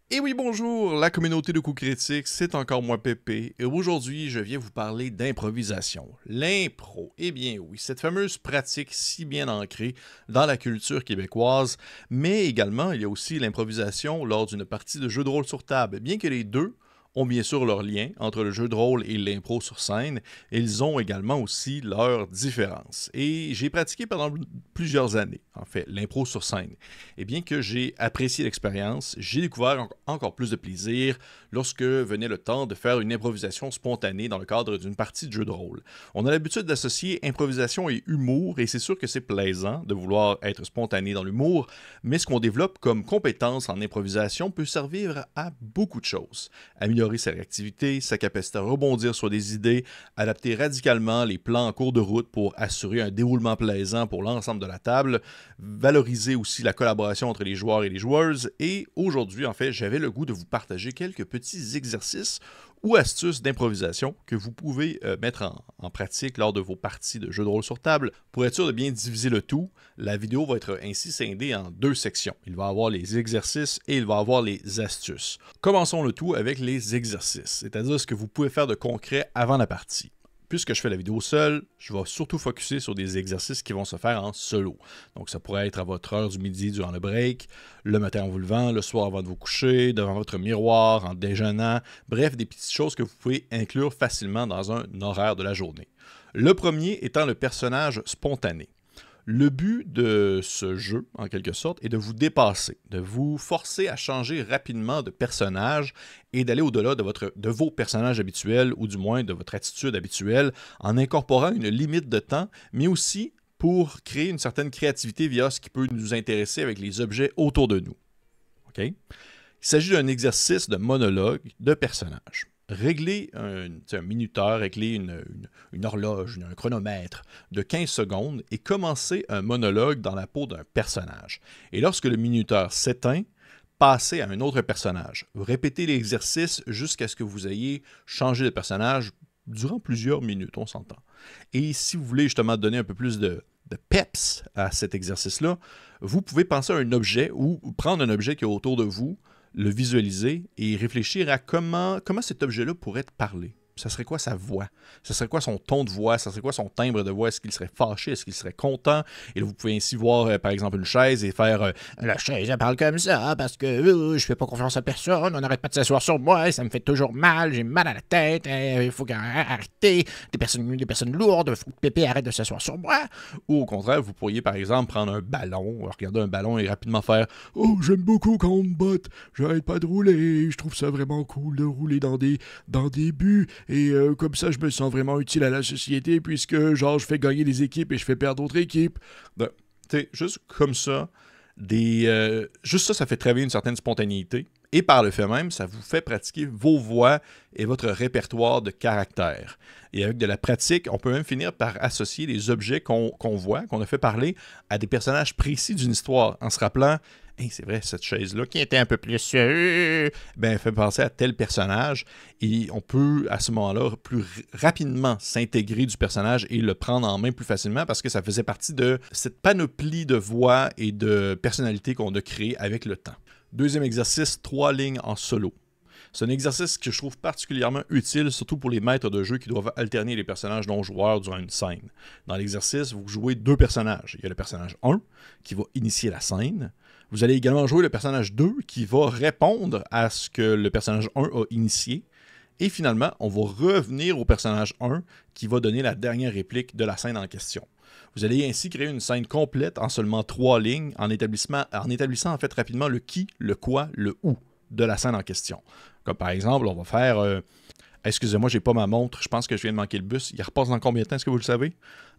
Et oui, bonjour, la communauté de coups critiques, c'est encore moi Pépé, et aujourd'hui je viens vous parler d'improvisation. L'impro, eh bien oui, cette fameuse pratique si bien ancrée dans la culture québécoise, mais également il y a aussi l'improvisation lors d'une partie de jeu de rôle sur table. Bien que les deux ont bien sûr leur lien entre le jeu de rôle et l'impro sur scène, ils ont également aussi leurs différences. Et j'ai pratiqué pendant plusieurs années, en fait, l'impro sur scène. Et bien que j'ai apprécié l'expérience, j'ai découvert encore plus de plaisir lorsque venait le temps de faire une improvisation spontanée dans le cadre d'une partie de jeu de rôle. On a l'habitude d'associer improvisation et humour, et c'est sûr que c'est plaisant de vouloir être spontané dans l'humour, mais ce qu'on développe comme compétence en improvisation peut servir à beaucoup de choses. Améliorer sa réactivité, sa capacité à rebondir sur des idées, adapter radicalement les plans en cours de route pour assurer un déroulement plaisant pour l'ensemble de la table, valoriser aussi la collaboration entre les joueurs et les joueuses. Et aujourd'hui, en fait, j'avais le goût de vous partager quelques petits exercices ou astuces d'improvisation que vous pouvez mettre en pratique lors de vos parties de jeux de rôle sur table. Pour être sûr de bien diviser le tout, la vidéo va être ainsi scindée en deux sections. Il va y avoir les exercices et il va y avoir les astuces. Commençons le tout avec les exercices, c'est-à-dire ce que vous pouvez faire de concret avant la partie. Puisque je fais la vidéo seul, je vais surtout focuser sur des exercices qui vont se faire en solo. Donc ça pourrait être à votre heure du midi durant le break, le matin en vous levant, le soir avant de vous coucher, devant votre miroir, en déjeunant, bref, des petites choses que vous pouvez inclure facilement dans un horaire de la journée. Le premier étant le personnage spontané. Le but de ce jeu, en quelque sorte, est de vous dépasser, de vous forcer à changer rapidement de personnage et d'aller au-delà de vos personnages habituels, ou du moins de votre attitude habituelle, en incorporant une limite de temps, mais aussi pour créer une certaine créativité via ce qui peut nous intéresser avec les objets autour de nous. Okay? Il s'agit d'un exercice de monologue de personnage. Réglez un minuteur, réglez une horloge, un chronomètre de 15 secondes et commencez un monologue dans la peau d'un personnage. Et lorsque le minuteur s'éteint, passez à un autre personnage. Vous répétez l'exercice jusqu'à ce que vous ayez changé de personnage durant plusieurs minutes, on s'entend. Et si vous voulez justement donner un peu plus de peps à cet exercice-là, vous pouvez penser à un objet ou prendre un objet qui est autour de vous, le visualiser et réfléchir à comment cet objet-là pourrait te parler. Ça serait quoi sa voix? Ça serait quoi son ton de voix? Ça serait quoi son timbre de voix? Est-ce qu'il serait fâché? Est-ce qu'il serait content? Et là, vous pouvez ainsi voir, par exemple, une chaise et faire la chaise, elle parle comme ça parce que je fais pas confiance à personne. On n'arrête pas de s'asseoir sur moi. Ça me fait toujours mal. J'ai mal à la tête. Il faut arrêter. Des personnes lourdes. Il faut que Pépé arrête de s'asseoir sur moi. Ou au contraire, vous pourriez, par exemple, prendre un ballon, regarder un ballon et rapidement faire Oh, j'aime beaucoup quand on me botte. J'arrête pas de rouler. Je trouve ça vraiment cool de rouler dans des buts. Et comme ça, je me sens vraiment utile à la société puisque, genre, je fais gagner des équipes et je fais perdre d'autres équipes. Ben, tu sais, juste comme ça, juste ça, ça fait travailler une certaine spontanéité. Et par le fait même, ça vous fait pratiquer vos voix et votre répertoire de caractères. Et avec de la pratique, on peut même finir par associer les objets qu'on voit, qu'on a fait parler, à des personnages précis d'une histoire, en se rappelant hey, c'est vrai, cette chaise-là, qui était un peu plus fait penser à tel personnage. Et on peut, à ce moment-là, plus rapidement s'intégrer du personnage et le prendre en main plus facilement parce que ça faisait partie de cette panoplie de voix et de personnalités qu'on a créée avec le temps. Deuxième exercice, 3 lignes en solo. C'est un exercice que je trouve particulièrement utile, surtout pour les maîtres de jeu qui doivent alterner les personnages non-joueurs durant une scène. Dans l'exercice, vous jouez 2 personnages. Il y a le personnage 1 qui va initier la scène. Vous allez également jouer le personnage 2 qui va répondre à ce que le personnage 1 a initié. Et finalement, on va revenir au personnage 1 qui va donner la dernière réplique de la scène en question. Vous allez ainsi créer une scène complète en seulement 3 lignes en établissant en fait rapidement le qui, le quoi, le où de la scène en question. Comme par exemple, on va faire excusez-moi, j'ai pas ma montre, je pense que je viens de manquer le bus. Il repasse dans combien de temps, est-ce que vous le savez?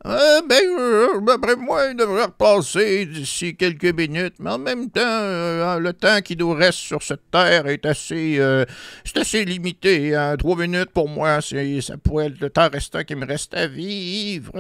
D'après moi, il devrait repasser d'ici quelques minutes, mais en même temps, le temps qui nous reste sur cette terre est c'est assez limité. 3 minutes pour moi, ça pourrait être le temps restant qui me reste à vivre.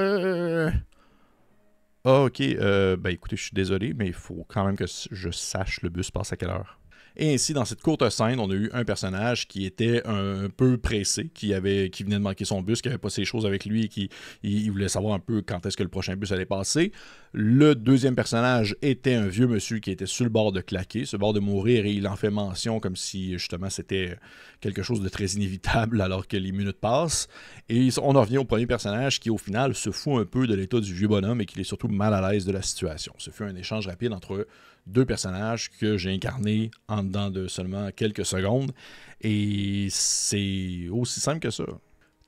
Ah, ok. Ben écoutez, je suis désolé, mais il faut quand même que je sache le bus passe à quelle heure. Et ainsi, dans cette courte scène, on a eu un personnage qui était un peu pressé, qui venait de manquer son bus, qui n'avait pas ses choses avec lui et qui il voulait savoir un peu quand est-ce que le prochain bus allait passer. Le deuxième personnage était un vieux monsieur qui était sur le bord de claquer, sur le bord de mourir, et il en fait mention comme si justement c'était quelque chose de très inévitable alors que les minutes passent. Et on en revient au premier personnage qui au final se fout un peu de l'état du vieux bonhomme et qui est surtout mal à l'aise de la situation. Ce fut un échange rapide entre deux personnages que j'ai incarnés en dedans de seulement quelques secondes. Et c'est aussi simple que ça.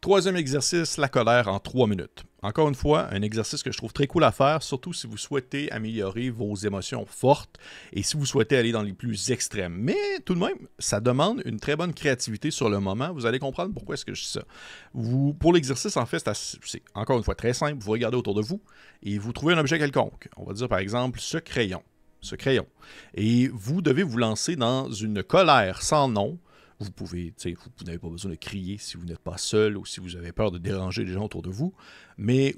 Troisième exercice, la colère en 3 minutes. Encore une fois, un exercice que je trouve très cool à faire, surtout si vous souhaitez améliorer vos émotions fortes et si vous souhaitez aller dans les plus extrêmes. Mais tout de même, ça demande une très bonne créativité sur le moment. Vous allez comprendre pourquoi est-ce que je dis ça. Pour l'exercice, en fait, c'est encore une fois très simple. Vous regardez autour de vous et vous trouvez un objet quelconque. On va dire par exemple ce crayon. Et vous devez vous lancer dans une colère sans nom. Vous n'avez pas besoin de crier si vous n'êtes pas seul ou si vous avez peur de déranger les gens autour de vous,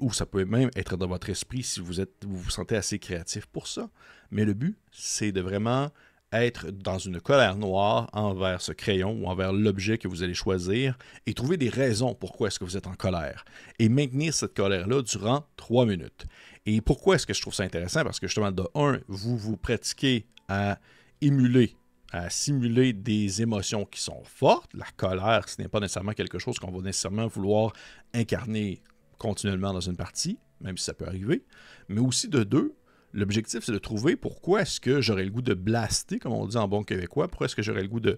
ou ça peut même être dans votre esprit si vous vous sentez assez créatif pour ça. Mais le but, c'est de vraiment être dans une colère noire envers ce crayon ou envers l'objet que vous allez choisir et trouver des raisons pourquoi est-ce que vous êtes en colère. Et maintenir cette colère-là durant 3 minutes. Et pourquoi est-ce que je trouve ça intéressant? Parce que justement, de un, vous pratiquez à simuler des émotions qui sont fortes. La colère, ce n'est pas nécessairement quelque chose qu'on va nécessairement vouloir incarner continuellement dans une partie, même si ça peut arriver. Mais aussi de deux, l'objectif, c'est de trouver pourquoi est-ce que j'aurais le goût de blaster, comme on dit en bon québécois, pourquoi est-ce que j'aurais le goût de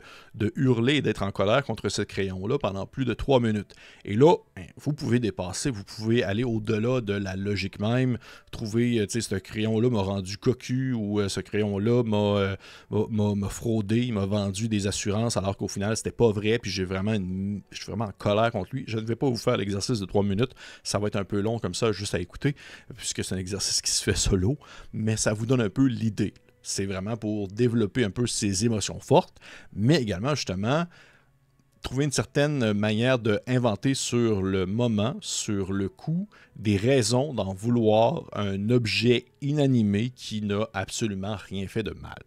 hurler et d'être en colère contre ce crayon-là pendant plus de 3 minutes. Et là, vous pouvez dépasser, vous pouvez aller au-delà de la logique même, trouver, tu sais, ce crayon-là m'a rendu cocu ou ce crayon-là m'a fraudé, il m'a vendu des assurances alors qu'au final, c'était pas vrai, puis je suis vraiment en colère contre lui. Je ne vais pas vous faire l'exercice de 3 minutes, ça va être un peu long comme ça, juste à écouter, puisque c'est un exercice qui se fait solo. Mais ça vous donne un peu l'idée. C'est vraiment pour développer un peu ces émotions fortes, mais également, justement, trouver une certaine manière d'inventer sur le moment, sur le coup, des raisons d'en vouloir un objet inanimé qui n'a absolument rien fait de mal.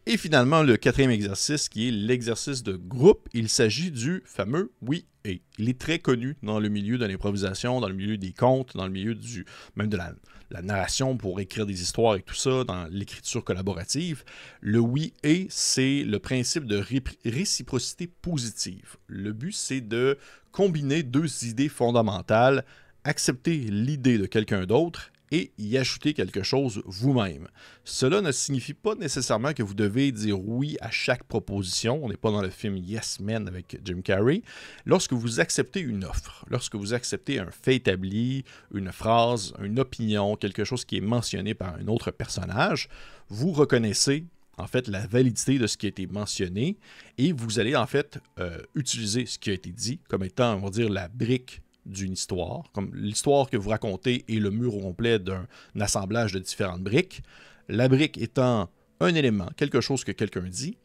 Et finalement, le quatrième exercice, qui est l'exercice de groupe, il s'agit du fameux oui et. Il est très connu dans le milieu de l'improvisation, dans le milieu des contes, dans le milieu même de la narration pour écrire des histoires et tout ça, dans l'écriture collaborative. Le oui et, c'est le principe de réciprocité positive. Le but, c'est de combiner deux idées fondamentales, accepter l'idée de quelqu'un d'autre et y ajouter quelque chose vous-même. Cela ne signifie pas nécessairement que vous devez dire oui à chaque proposition. On n'est pas dans le film Yes Man avec Jim Carrey. Lorsque vous acceptez une offre, lorsque vous acceptez un fait établi, une phrase, une opinion, quelque chose qui est mentionné par un autre personnage, vous reconnaissez en fait la validité de ce qui a été mentionné et vous allez en fait utiliser ce qui a été dit comme étant, on va dire, la brique d'une histoire, comme l'histoire que vous racontez est le mur au complet d'un assemblage de différentes briques, la brique étant un élément, quelque chose que quelqu'un dit,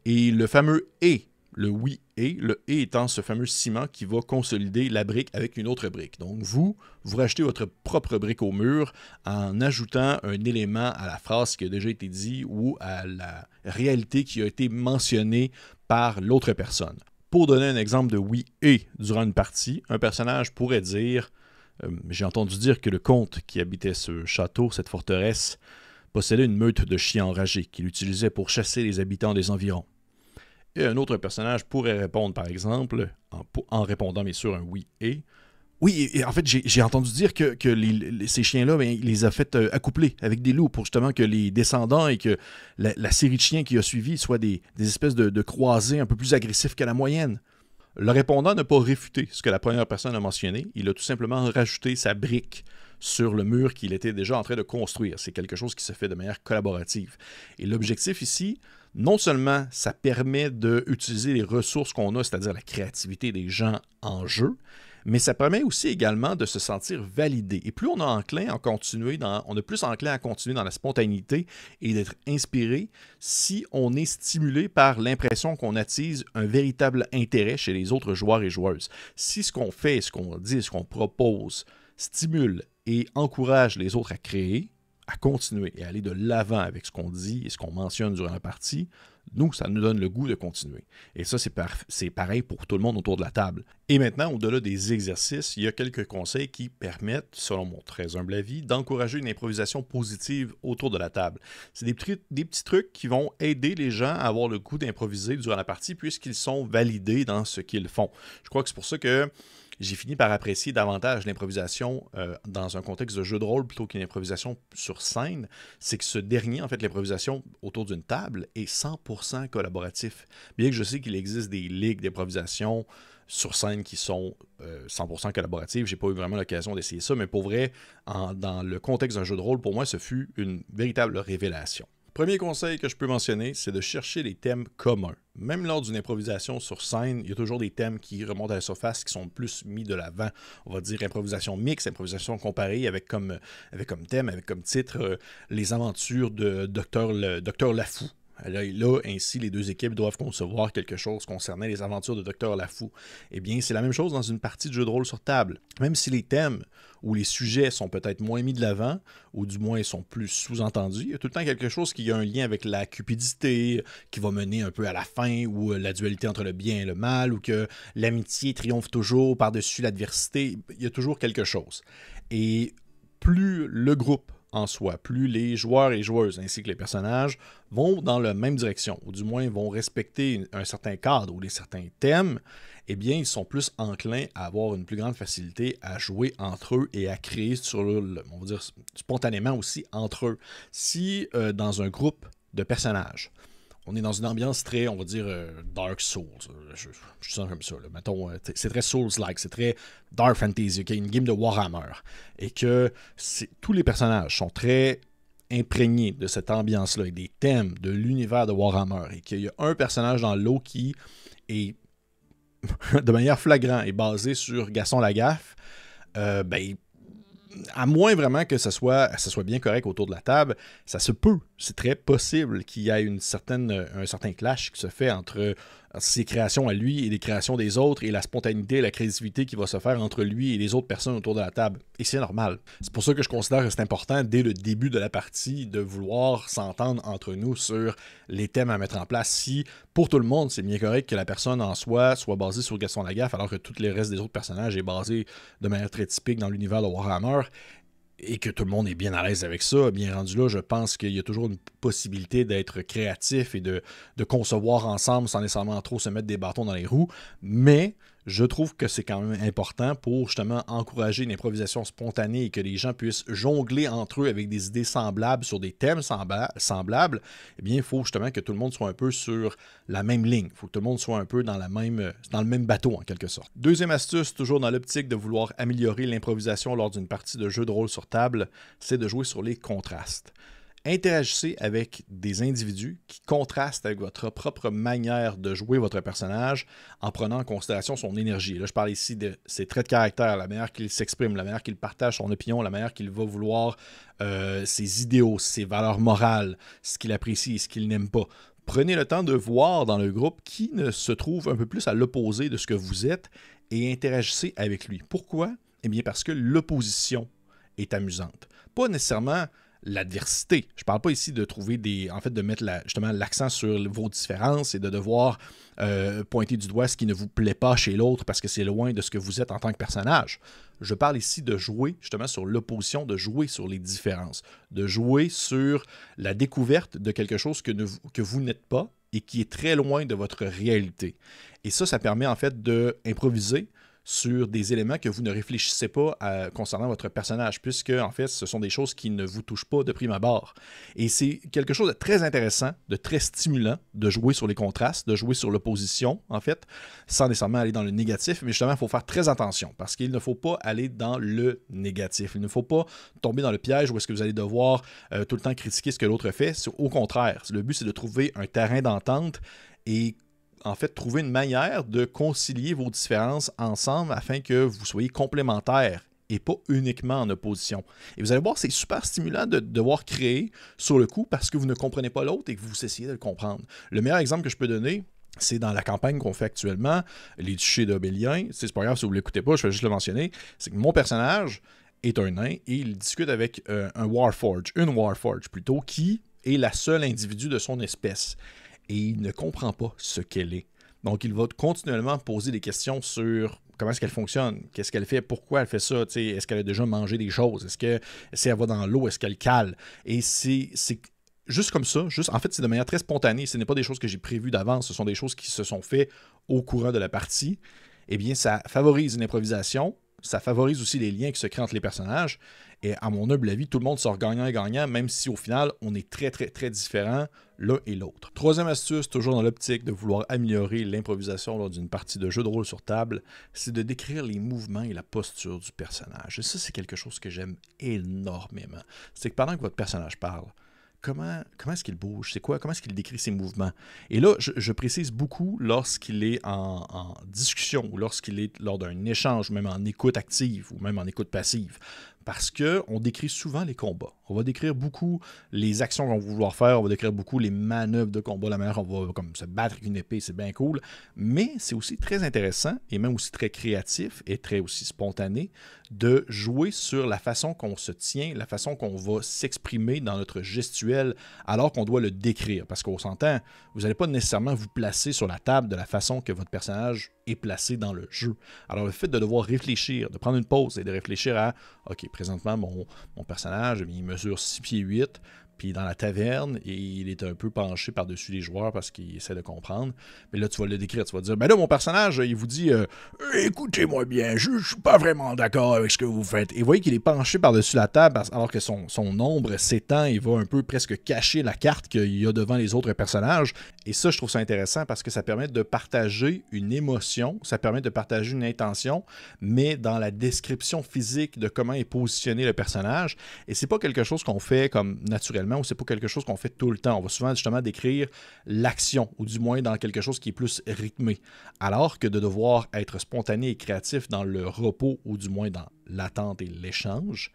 et le fameux « et », le « oui et », le « et » étant ce fameux ciment qui va consolider la brique avec une autre brique. Donc vous rajoutez votre propre brique au mur en ajoutant un élément à la phrase qui a déjà été dit ou à la réalité qui a été mentionnée par l'autre personne. Pour donner un exemple de oui et durant une partie, un personnage pourrait dire j'ai entendu dire que le comte qui habitait ce château, cette forteresse, possédait une meute de chiens enragés qu'il utilisait pour chasser les habitants des environs. Et un autre personnage pourrait répondre, par exemple, en répondant bien sûr un oui et. Oui, et en fait, j'ai entendu dire que ces chiens-là, il les a fait accoupler avec des loups pour justement que les descendants et que la série de chiens qui a suivi soient des espèces de croisés un peu plus agressifs que la moyenne. Le répondant n'a pas réfuté ce que la première personne a mentionné. Il a tout simplement rajouté sa brique sur le mur qu'il était déjà en train de construire. C'est quelque chose qui se fait de manière collaborative. Et l'objectif ici, non seulement ça permet d'utiliser les ressources qu'on a, c'est-à-dire la créativité des gens en jeu, mais ça permet aussi également de se sentir validé. Et plus on est enclin à continuer on est plus enclin à continuer dans la spontanéité et d'être inspiré si on est stimulé par l'impression qu'on attise un véritable intérêt chez les autres joueurs et joueuses. Si ce qu'on fait, ce qu'on dit, ce qu'on propose stimule et encourage les autres à créer, à continuer et aller de l'avant avec ce qu'on dit et ce qu'on mentionne durant la partie, nous, ça nous donne le goût de continuer. Et ça, c'est pareil pour tout le monde autour de la table. Et maintenant, au-delà des exercices, il y a quelques conseils qui permettent, selon mon très humble avis, d'encourager une improvisation positive autour de la table. C'est des petits trucs qui vont aider les gens à avoir le goût d'improviser durant la partie puisqu'ils sont validés dans ce qu'ils font. Je crois que c'est pour ça que j'ai fini par apprécier davantage l'improvisation dans un contexte de jeu de rôle plutôt qu'une improvisation sur scène. C'est que ce dernier, en fait, l'improvisation autour d'une table est 100% collaboratif. Bien que je sais qu'il existe des ligues d'improvisation sur scène qui sont 100% collaboratives, j'ai pas eu vraiment l'occasion d'essayer ça, mais pour vrai, dans le contexte d'un jeu de rôle, pour moi, ce fut une véritable révélation. Premier conseil que je peux mentionner, c'est de chercher des thèmes communs. Même lors d'une improvisation sur scène, il y a toujours des thèmes qui remontent à la surface, qui sont plus mis de l'avant. On va dire improvisation mixte, improvisation comparée, avec comme thème, avec comme titre les aventures de Docteur Lafou. Là, ainsi, les deux équipes doivent concevoir quelque chose concernant les aventures de Docteur Lafou. Eh bien, c'est la même chose dans une partie de jeu de rôle sur table. Même si les thèmes ou les sujets sont peut-être moins mis de l'avant, ou du moins sont plus sous-entendus, il y a tout le temps quelque chose qui a un lien avec la cupidité, qui va mener un peu à la fin, ou la dualité entre le bien et le mal, ou que l'amitié triomphe toujours par-dessus l'adversité. Il y a toujours quelque chose. Et plus le groupe en soi, plus les joueurs et joueuses ainsi que les personnages vont dans la même direction, ou du moins vont respecter un certain cadre ou certains thèmes, eh bien, ils sont plus enclins à avoir une plus grande facilité à jouer entre eux et à créer on va dire, spontanément aussi entre eux. Si dans un groupe de personnages, on est dans une ambiance très, on va dire, Dark Souls. Je sens comme ça. Là. Mettons, c'est très Souls-like, c'est très Dark Fantasy, okay? Une game de Warhammer. Et que tous les personnages sont très imprégnés de cette ambiance-là et des thèmes de l'univers de Warhammer. Et qu'il y a un personnage dans l'eau qui est, de manière flagrante, est basé sur Gaston Lagaffe, à moins vraiment que ça soit bien correct autour de la table, ça se peut. C'est très possible qu'il y ait un certain clash qui se fait entre ses créations à lui et les créations des autres et la spontanéité et la créativité qui va se faire entre lui et les autres personnes autour de la table. Et c'est normal. C'est pour ça que je considère que c'est important, dès le début de la partie, de vouloir s'entendre entre nous sur les thèmes à mettre en place. Si, pour tout le monde, c'est bien correct que la personne en soi soit basée sur Gaston Lagaffe, alors que tout le reste des autres personnages est basé de manière très typique dans l'univers de Warhammer, et que tout le monde est bien à l'aise avec ça, bien rendu là, je pense qu'il y a toujours une possibilité d'être créatif et de concevoir ensemble sans nécessairement trop se mettre des bâtons dans les roues, mais je trouve que c'est quand même important pour justement encourager une improvisation spontanée et que les gens puissent jongler entre eux avec des idées semblables sur des thèmes semblables. Eh bien, il faut justement que tout le monde soit un peu sur la même ligne. Il faut que tout le monde soit un peu dans le même bateau, en quelque sorte. Deuxième astuce, toujours dans l'optique de vouloir améliorer l'improvisation lors d'une partie de jeu de rôle sur table, c'est de jouer sur les contrastes. Interagissez avec des individus qui contrastent avec votre propre manière de jouer votre personnage en prenant en considération son énergie. Là, je parle ici de ses traits de caractère, la manière qu'il s'exprime, la manière qu'il partage son opinion, la manière qu'il va vouloir ses idéaux, ses valeurs morales, ce qu'il apprécie et ce qu'il n'aime pas. Prenez le temps de voir dans le groupe qui ne se trouve un peu plus à l'opposé de ce que vous êtes et interagissez avec lui. Pourquoi? Eh bien, parce que l'opposition est amusante. Pas nécessairement l'adversité. Je ne parle pas ici de trouver de mettre justement l'accent sur vos différences et de devoir pointer du doigt ce qui ne vous plaît pas chez l'autre parce que c'est loin de ce que vous êtes en tant que personnage. Je parle ici de jouer justement sur l'opposition, de jouer sur les différences, de jouer sur la découverte de quelque chose que vous n'êtes pas et qui est très loin de votre réalité. Et ça permet en fait d'improviser sur des éléments que vous ne réfléchissez pas concernant votre personnage, puisque, en fait, ce sont des choses qui ne vous touchent pas de prime abord. Et c'est quelque chose de très intéressant, de très stimulant, de jouer sur les contrastes, de jouer sur l'opposition, en fait, sans nécessairement aller dans le négatif, mais justement, il faut faire très attention, parce qu'il ne faut pas aller dans le négatif. Il ne faut pas tomber dans le piège où est-ce que vous allez devoir tout le temps critiquer ce que l'autre fait. Au contraire, le but, c'est de trouver un terrain d'entente et en fait, trouver une manière de concilier vos différences ensemble afin que vous soyez complémentaires et pas uniquement en opposition. Et vous allez voir, c'est super stimulant de devoir créer sur le coup parce que vous ne comprenez pas l'autre et que vous essayez de le comprendre. Le meilleur exemple que je peux donner, c'est dans la campagne qu'on fait actuellement, Les Duchés d'Obélien. C'est pas grave si vous ne l'écoutez pas, je vais juste le mentionner. C'est que mon personnage est un nain et il discute avec une Warforge plutôt, qui est la seule individu de son espèce. Et il ne comprend pas ce qu'elle est. Donc, il va continuellement poser des questions sur comment est-ce qu'elle fonctionne, qu'est-ce qu'elle fait, pourquoi elle fait ça, est-ce qu'elle a déjà mangé des choses, est-ce que si elle va dans l'eau, est-ce qu'elle cale. Et c'est juste comme ça, en fait, c'est de manière très spontanée, ce n'est pas des choses que j'ai prévues d'avance, ce sont des choses qui se sont faites au courant de la partie. Eh bien, ça favorise une improvisation, ça favorise aussi les liens qui se créent entre les personnages, et à mon humble avis, tout le monde sort gagnant et gagnant, même si au final, on est très, très, très différents l'un et l'autre. Troisième astuce, toujours dans l'optique de vouloir améliorer l'improvisation lors d'une partie de jeu de rôle sur table, c'est de décrire les mouvements et la posture du personnage. Et ça, c'est quelque chose que j'aime énormément. C'est que pendant que votre personnage parle, comment est-ce qu'il bouge? Comment est-ce qu'il décrit ses mouvements? Et là, je précise beaucoup lorsqu'il est en discussion ou lorsqu'il est lors d'un échange, ou même en écoute active ou même en écoute passive. Parce qu'on décrit souvent les combats. On va décrire beaucoup les actions qu'on va vouloir faire, on va décrire beaucoup les manœuvres de combat, la manière on va comme se battre avec une épée, c'est bien cool. Mais c'est aussi très intéressant et même aussi très créatif et très aussi spontané de jouer sur la façon qu'on se tient, la façon qu'on va s'exprimer dans notre gestuelle alors qu'on doit le décrire. Parce qu'on s'entend, vous n'allez pas nécessairement vous placer sur la table de la façon que votre personnage est placé dans le jeu. Alors le fait de devoir réfléchir, de prendre une pause et de réfléchir à OK, présentement, mon personnage, il mesure 6 pieds 8, puis dans la taverne, et il est un peu penché par-dessus les joueurs parce qu'il essaie de comprendre. Mais là, tu vas le décrire, tu vas dire, ben là, mon personnage, il vous dit, écoutez-moi bien, je suis pas vraiment d'accord avec ce que vous faites. Et vous voyez qu'il est penché par-dessus la table, alors que son ombre s'étend, il va un peu presque cacher la carte qu'il y a devant les autres personnages. Et ça, je trouve ça intéressant parce que ça permet de partager une émotion, ça permet de partager une intention, mais dans la description physique de comment est positionné le personnage. Et c'est pas quelque chose qu'on fait comme naturellement ou c'est pas quelque chose qu'on fait tout le temps. On va souvent justement décrire l'action ou du moins dans quelque chose qui est plus rythmé. Alors que de devoir être spontané et créatif dans le repos ou du moins dans l'attente et l'échange,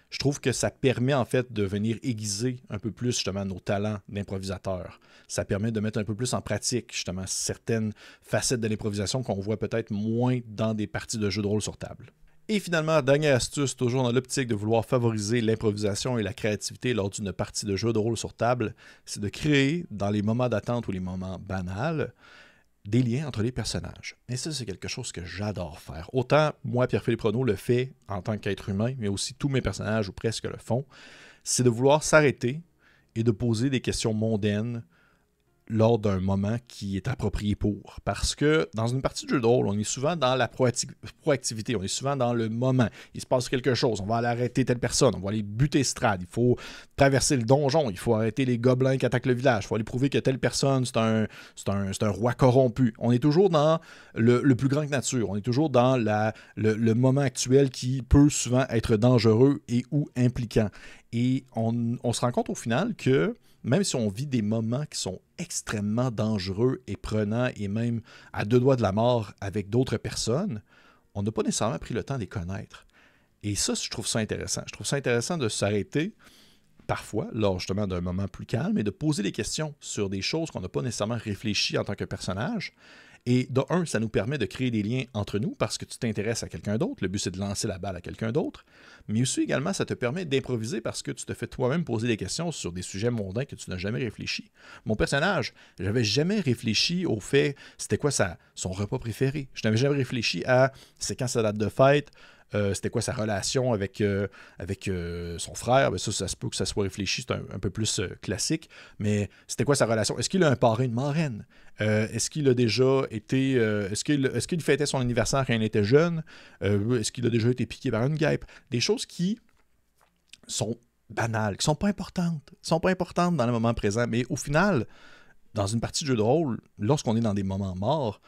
je trouve que ça permet en fait de venir aiguiser un peu plus justement nos talents d'improvisateur. Ça permet de mettre un peu plus en pratique justement certaines facettes de l'improvisation qu'on voit peut-être moins dans des parties de jeux de rôle sur table. Et finalement, dernière astuce, toujours dans l'optique de vouloir favoriser l'improvisation et la créativité lors d'une partie de jeu de rôle sur table, c'est de créer, dans les moments d'attente ou les moments banals, des liens entre les personnages. Et ça, c'est quelque chose que j'adore faire. Autant moi, Pierre-Philippe Renaud, le fait en tant qu'être humain, mais aussi tous mes personnages, ou presque le font, c'est de vouloir s'arrêter et de poser des questions mondaines lors d'un moment qui est approprié pour. Parce que dans une partie de jeu de rôle, on est souvent dans la proactivité, on est souvent dans le moment. Il se passe quelque chose, on va aller arrêter telle personne, on va aller buter Strad, il faut traverser le donjon, il faut arrêter les gobelins qui attaquent le village, il faut aller prouver que telle personne, c'est un roi corrompu. On est toujours dans le plus grand que nature, on est toujours dans le moment actuel qui peut souvent être dangereux et ou impliquant. Et on se rend compte au final que même si on vit des moments qui sont extrêmement dangereux et prenants et même à deux doigts de la mort avec d'autres personnes, on n'a pas nécessairement pris le temps de les connaître. Et ça, je trouve ça intéressant. Je trouve ça intéressant de s'arrêter parfois, lors justement d'un moment plus calme, et de poser des questions sur des choses qu'on n'a pas nécessairement réfléchi en tant que personnage. Et de un, ça nous permet de créer des liens entre nous parce que tu t'intéresses à quelqu'un d'autre. Le but, c'est de lancer la balle à quelqu'un d'autre. Mais aussi, également, ça te permet d'improviser parce que tu te fais toi-même poser des questions sur des sujets mondains que tu n'as jamais réfléchi. Mon personnage, j'avais jamais réfléchi au fait, c'était quoi son repas préféré. Je n'avais jamais réfléchi à c'est quand sa date de fête, c'était quoi sa relation avec son frère. Ben ça se peut que ça soit réfléchi, c'est un peu plus classique. Mais c'était quoi sa relation? Est-ce qu'il a un parrain, une marraine? Est-ce qu'il a déjà été... est-ce qu'il fêtait son anniversaire quand il était jeune? Est-ce qu'il a déjà été piqué par une guêpe? Des choses qui sont banales, qui sont pas importantes dans le moment présent. Mais au final, dans une partie de jeu de rôle, lorsqu'on est dans des moments morts,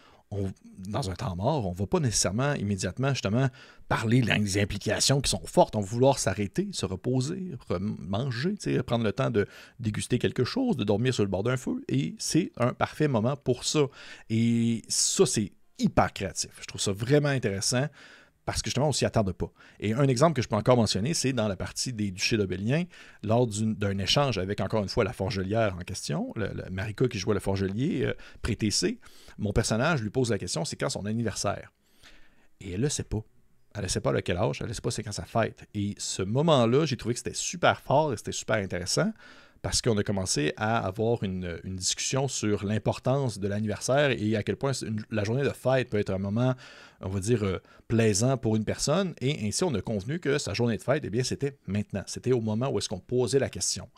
dans un temps mort, on ne va pas nécessairement immédiatement justement parler des implications qui sont fortes. On va vouloir s'arrêter, se reposer, manger, prendre le temps de déguster quelque chose, de dormir sur le bord d'un feu. Et c'est un parfait moment pour ça. Et ça, c'est hyper créatif. Je trouve ça vraiment intéressant parce que justement, on s'y attarde pas. Et un exemple que je peux encore mentionner, c'est dans la partie des Duchés d'Obélien, lors d'un échange avec, encore une fois, la forgelière en question, Marika qui jouait le forgelier, pré-TC, mon personnage lui pose la question, c'est quand son anniversaire? Et elle ne sait pas. elle ne sait pas à quel âge, elle ne sait pas c'est quand sa fête. Et ce moment-là, j'ai trouvé que c'était super fort et c'était super intéressant parce qu'on a commencé à avoir une discussion sur l'importance de l'anniversaire et à quel point la journée de fête peut être un moment, on va dire, plaisant pour une personne. Et ainsi, on a convenu que sa journée de fête, eh bien, c'était maintenant. C'était au moment où est-ce qu'on posait la question.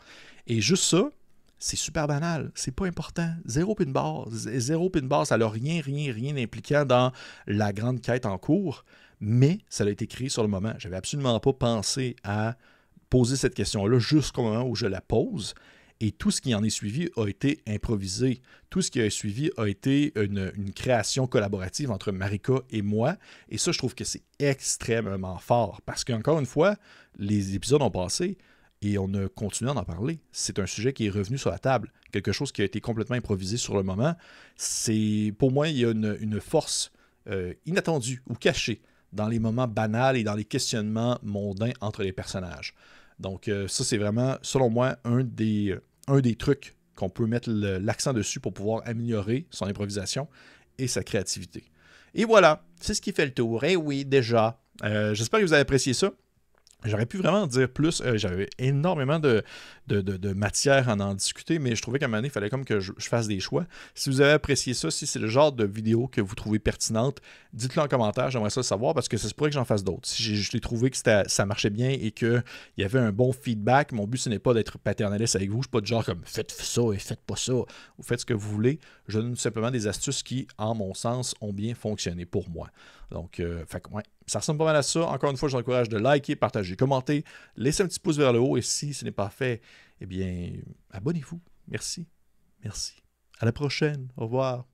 Et juste ça, c'est super banal, c'est pas important. Zéro pin bar, ça n'a rien impliquant dans la grande quête en cours, mais ça a été créé sur le moment. J'avais absolument pas pensé à poser cette question-là jusqu'au moment où je la pose. Et tout ce qui en est suivi a été improvisé. Tout ce qui a suivi a été une création collaborative entre Marika et moi. Et ça, je trouve que c'est extrêmement fort. Parce qu'encore une fois, les épisodes ont passé et on a continué d'en parler. C'est un sujet qui est revenu sur la table. Quelque chose qui a été complètement improvisé sur le moment. Pour moi, il y a une force inattendue ou cachée dans les moments banals et dans les questionnements mondains entre les personnages. Donc ça, c'est vraiment, selon moi, un des trucs qu'on peut mettre l'accent dessus pour pouvoir améliorer son improvisation et sa créativité. Et voilà, c'est ce qui fait le tour. Eh oui, déjà. J'espère que vous avez apprécié ça. J'aurais pu vraiment en dire plus. J'avais énormément de matière à en discuter, mais je trouvais qu'à un moment donné, il fallait comme que je fasse des choix. Si vous avez apprécié ça, si c'est le genre de vidéo que vous trouvez pertinente, dites-le en commentaire. J'aimerais ça savoir parce que ça se pourrait que j'en fasse d'autres. Si je l'ai trouvé que ça marchait bien et qu'il y avait un bon feedback, mon but, ce n'est pas d'être paternaliste avec vous. Je ne suis pas du genre comme faites ça et faites pas ça ou faites ce que vous voulez. Je donne simplement des astuces qui, en mon sens, ont bien fonctionné pour moi. Donc, ouais, ça ressemble pas mal à ça. Encore une fois, je vous encourage de liker, partager, commenter, laisser un petit pouce vers le haut et si ce n'est pas fait, eh bien, abonnez-vous. Merci. Merci. À la prochaine. Au revoir.